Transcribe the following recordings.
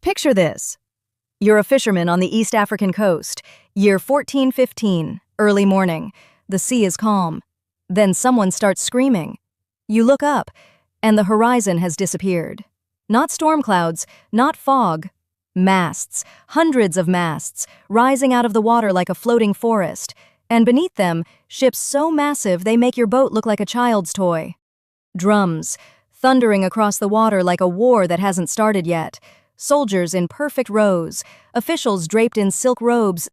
Picture this. You're a fisherman on the East African coast, year 1415, early morning. The sea is calm. Then someone starts screaming. You look up, and the horizon has disappeared. Not storm clouds, not fog. Masts, hundreds of masts, rising out of the water like a floating forest. And beneath them, ships so massive they make your boat look like a child's toy. Drums, thundering across the water like a war that hasn't started yet. Soldiers in perfect rows, officials draped in silk robes.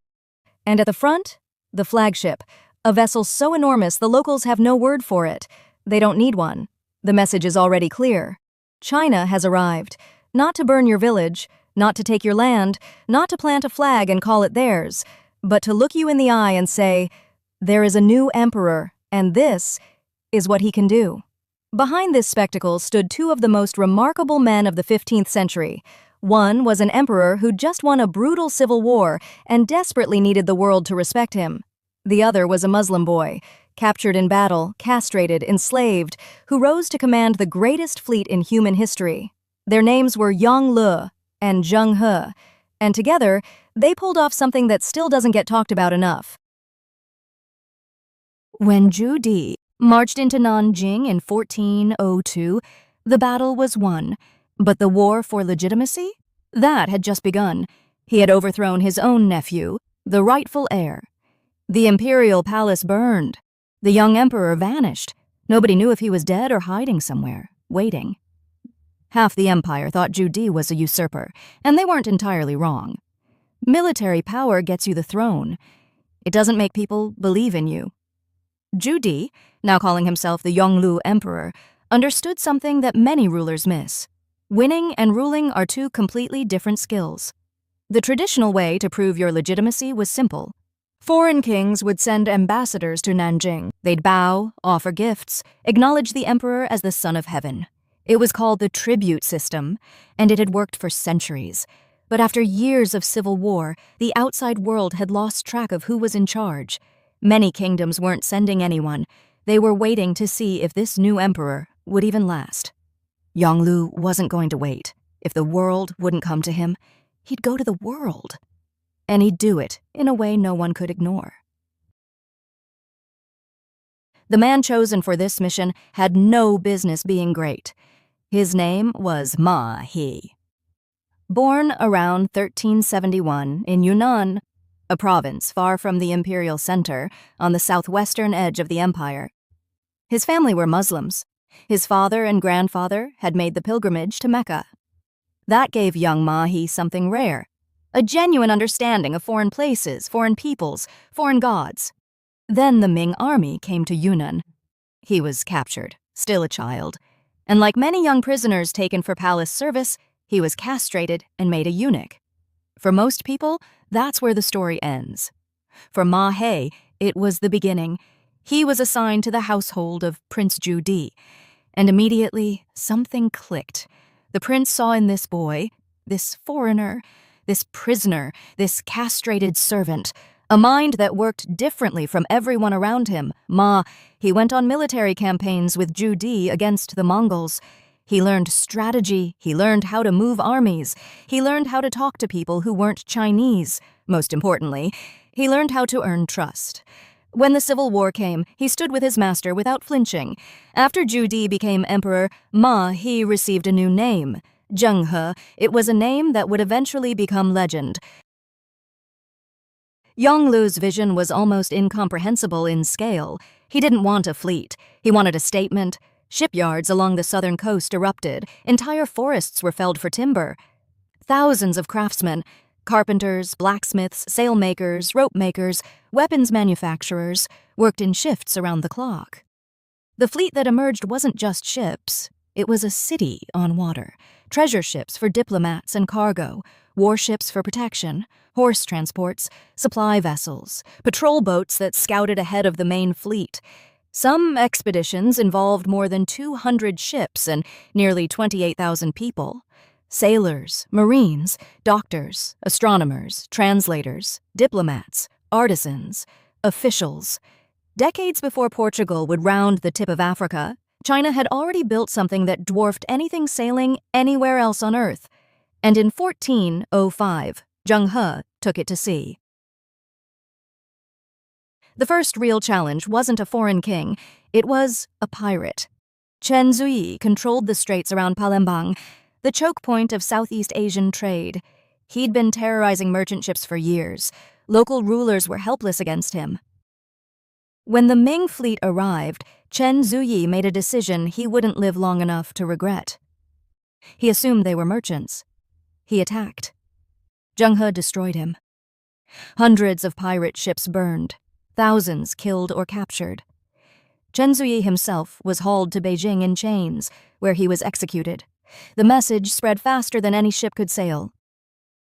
And at the front, the flagship, a vessel so enormous the locals have no word for it. They don't need one. The message is already clear. China has arrived, not to burn your village, not to take your land, not to plant a flag and call it theirs, but to look you in the eye and say, there is a new emperor, and this is what he can do. Behind this spectacle stood two of the most remarkable men of the 15th century. One was an emperor who'd just won a brutal civil war and desperately needed the world to respect him. The other was a Muslim boy, captured in battle, castrated, enslaved, who rose to command the greatest fleet in human history. Their names were Yongle and Zheng He, and together, they pulled off something that still doesn't get talked about enough. When Zhu marched into Nanjing in 1402, the battle was won. But the war for legitimacy? That had just begun. He had overthrown his own nephew, the rightful heir. The imperial palace burned. The young emperor vanished. Nobody knew if he was dead or hiding somewhere, waiting. Half the empire thought Zhu was a usurper, and they weren't entirely wrong. Military power gets you the throne. It doesn't make people believe in you. Zhu, now calling himself the Yongle Emperor, understood something that many rulers miss. Winning and ruling are two completely different skills. The traditional way to prove your legitimacy was simple. Foreign kings would send ambassadors to Nanjing. They'd bow, offer gifts, acknowledge the emperor as the son of heaven. It was called the tribute system, and it had worked for centuries. But after years of civil war, the outside world had lost track of who was in charge. Many kingdoms weren't sending anyone. They were waiting to see if this new emperor would even last. Yongle wasn't going to wait. If the world wouldn't come to him, he'd go to the world. And he'd do it in a way no one could ignore. The man chosen for this mission had no business being great. His name was He. Born around 1371 in Yunnan, a province far from the imperial center on the southwestern edge of the empire. His family were Muslims. His father and grandfather had made the pilgrimage to Mecca. That gave young He something rare, a genuine understanding of foreign places, foreign peoples, foreign gods. Then the Ming army came to Yunnan. He was captured, still a child, and like many young prisoners taken for palace service, he was castrated and made a eunuch. For most people, that's where the story ends. For He, it was the beginning. He was assigned to the household of Prince Zhu, and immediately something clicked. The prince saw in this boy, this foreigner, this prisoner, this castrated servant, a mind that worked differently from everyone around him. He went on military campaigns with Zhu against the Mongols. He learned strategy, he learned how to move armies, he learned how to talk to people who weren't Chinese. Most importantly, he learned how to earn trust. When the Civil War came, he stood with his master without flinching. After Zhu became emperor, He received a new name, Zheng He. It was a name that would eventually become legend. Yonglu's vision was almost incomprehensible in scale. He didn't want a fleet. He wanted a statement. Shipyards along the southern coast erupted. Entire forests were felled for timber. Thousands of craftsmen, carpenters, blacksmiths, sailmakers, rope makers, weapons manufacturers, worked in shifts around the clock. The fleet that emerged wasn't just ships. It was a city on water. Treasure ships for diplomats and cargo, warships for protection, horse transports, supply vessels, patrol boats that scouted ahead of the main fleet. Some expeditions involved more than 200 ships and nearly 28,000 people. Sailors, marines, doctors, astronomers, translators, diplomats, artisans, officials. Decades before Portugal would round the tip of Africa, China had already built something that dwarfed anything sailing anywhere else on Earth. and in 1405, Zheng He took it to sea. The first real challenge wasn't a foreign king, it was a pirate. Chen Zuyi controlled the straits around Palembang, the choke point of Southeast Asian trade. He'd been terrorizing merchant ships for years. Local rulers were helpless against him. When the Ming fleet arrived, Chen Zuyi made a decision he wouldn't live long enough to regret. He assumed they were merchants. He attacked. Zheng He destroyed him. Hundreds of pirate ships burned, thousands killed or captured. Chen Zuyi himself was hauled to Beijing in chains, where he was executed. The message spread faster than any ship could sail.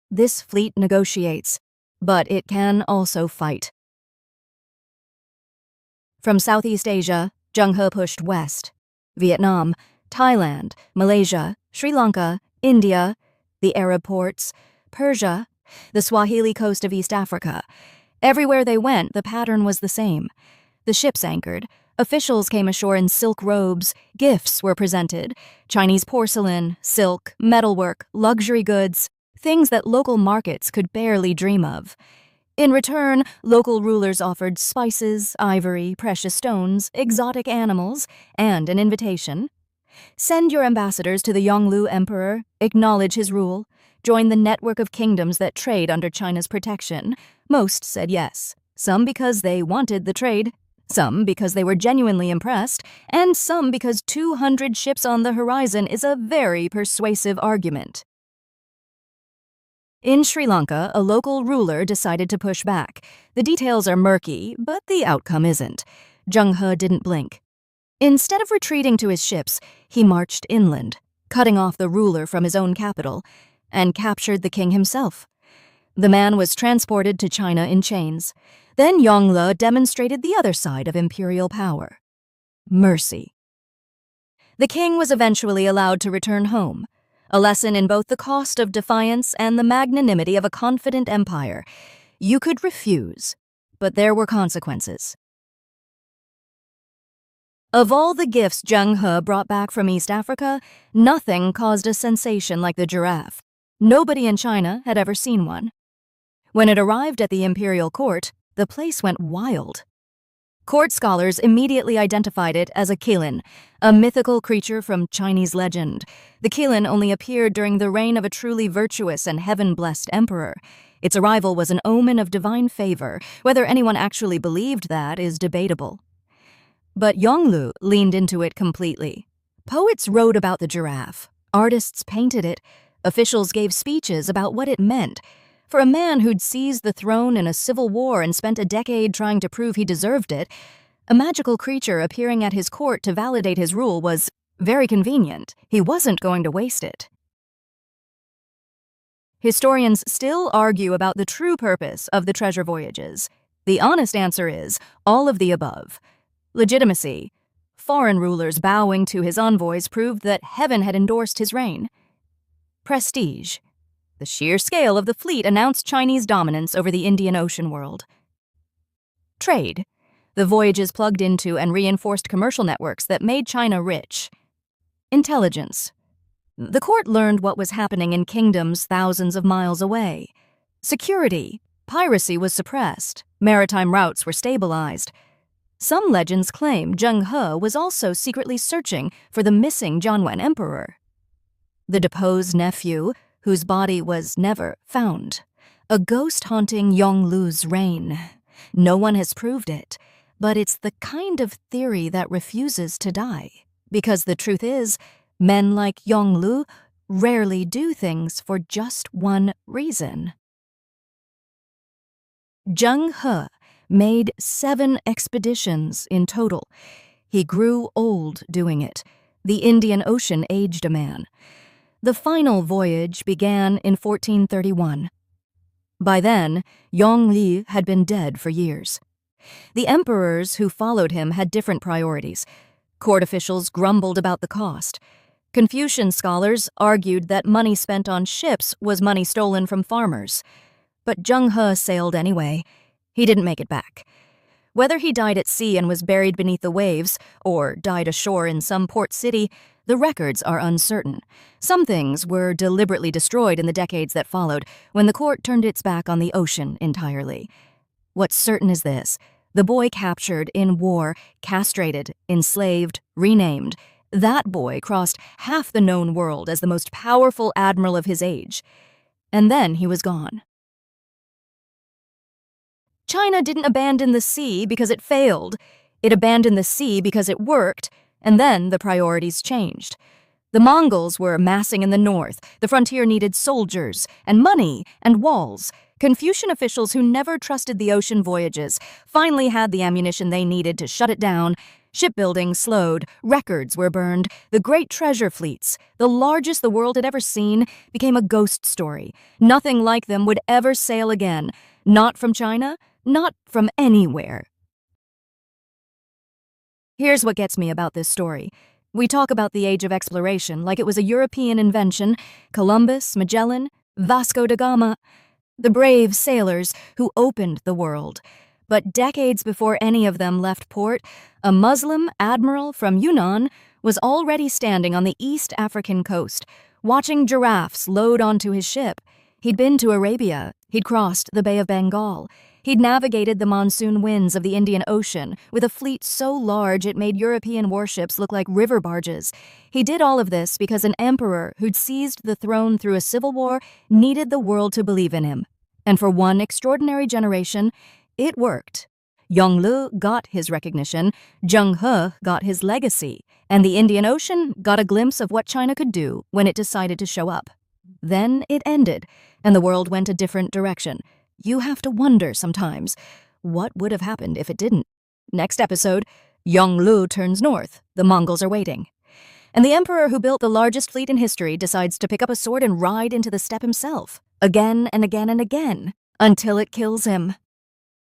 This fleet negotiates, but it can also fight. From Southeast Asia, Zheng He pushed west. Vietnam, Thailand, Malaysia, Sri Lanka, India, the Arab ports, Persia, the Swahili coast of East Africa. Everywhere they went, the pattern was the same. The ships anchored. Officials came ashore in silk robes. Gifts were presented. Chinese porcelain, silk, metalwork, luxury goods, things that local markets could barely dream of. In return, local rulers offered spices, ivory, precious stones, exotic animals, and an invitation. Send your ambassadors to the Yongle Emperor, acknowledge his rule, join the network of kingdoms that trade under China's protection. Most said yes, some because they wanted the trade, some because they were genuinely impressed, and some because 200 ships on the horizon is a very persuasive argument. In Sri Lanka, a local ruler decided to push back. The details are murky, but the outcome isn't. Zheng He didn't blink. Instead of retreating to his ships, he marched inland, cutting off the ruler from his own capital, and captured the king himself. The man was transported to China in chains. Then Yongle demonstrated the other side of imperial power: mercy. The king was eventually allowed to return home, a lesson in both the cost of defiance and the magnanimity of a confident empire. You could refuse, but there were consequences. Of all the gifts Zheng He brought back from East Africa, nothing caused a sensation like the giraffe. Nobody in China had ever seen one. When it arrived at the imperial court, the place went wild. Court scholars immediately identified it as a qilin, a mythical creature from Chinese legend. The qilin only appeared during the reign of a truly virtuous and heaven-blessed emperor. Its arrival was an omen of divine favor. Whether anyone actually believed that is debatable. But Yongle leaned into it completely. Poets wrote about the giraffe. Artists painted it. Officials gave speeches about what it meant. For a man who'd seized the throne in a civil war and spent a decade trying to prove he deserved it, a magical creature appearing at his court to validate his rule was very convenient. He wasn't going to waste it. Historians still argue about the true purpose of the treasure voyages. The honest answer is all of the above. Legitimacy. Foreign rulers bowing to his envoys proved that heaven had endorsed his reign. Prestige. The sheer scale of the fleet announced Chinese dominance over the Indian Ocean world. Trade. The voyages plugged into and reinforced commercial networks that made China rich. Intelligence. The court learned what was happening in kingdoms thousands of miles away. Security. Piracy was suppressed. Maritime routes were stabilized. Some legends claim Zheng He was also secretly searching for the missing Yongle Emperor. The deposed nephew, whose body was never found. A ghost haunting Yonglu's reign. No one has proved it, but it's the kind of theory that refuses to die. Because the truth is, men like Yongle rarely do things for just one reason. Zheng He made 7 expeditions in total. He grew old doing it. The Indian Ocean aged a man. The final voyage began in 1431. By then, Yongle had been dead for years. The emperors who followed him had different priorities. Court officials grumbled about the cost. Confucian scholars argued that money spent on ships was money stolen from farmers. But Zheng He sailed anyway. He didn't make it back. Whether he died at sea and was buried beneath the waves, or died ashore in some port city, the records are uncertain. Some things were deliberately destroyed in the decades that followed, when the court turned its back on the ocean entirely. What's certain is this: the boy captured in war, castrated, enslaved, renamed, that boy crossed half the known world as the most powerful admiral of his age. And then he was gone. China didn't abandon the sea because it failed. It abandoned the sea because it worked, and then the priorities changed. The Mongols were massing in the north. The frontier needed soldiers and money and walls. Confucian officials who never trusted the ocean voyages finally had the ammunition they needed to shut it down. Shipbuilding slowed, records were burned, the great treasure fleets, the largest the world had ever seen, became a ghost story. Nothing like them would ever sail again. Not from China, not from anywhere. Here's what gets me about this story. We talk about the age of exploration like it was a European invention: Columbus, Magellan, Vasco da Gama, the brave sailors who opened the world. But decades before any of them left port, a Muslim admiral from Yunnan was already standing on the East African coast, watching giraffes load onto his ship. He'd been to Arabia. He'd crossed the Bay of Bengal. He'd navigated the monsoon winds of the Indian Ocean with a fleet so large it made European warships look like river barges. He did all of this because an emperor who'd seized the throne through a civil war needed the world to believe in him. And for one extraordinary generation, it worked. Yongle got his recognition, Zheng He got his legacy, and the Indian Ocean got a glimpse of what China could do when it decided to show up. Then it ended, and the world went a different direction. You have to wonder sometimes, what would have happened if it didn't? Next episode, Yongle turns north. The Mongols are waiting. And the emperor who built the largest fleet in history decides to pick up a sword and ride into the steppe himself, again and again and again, until it kills him.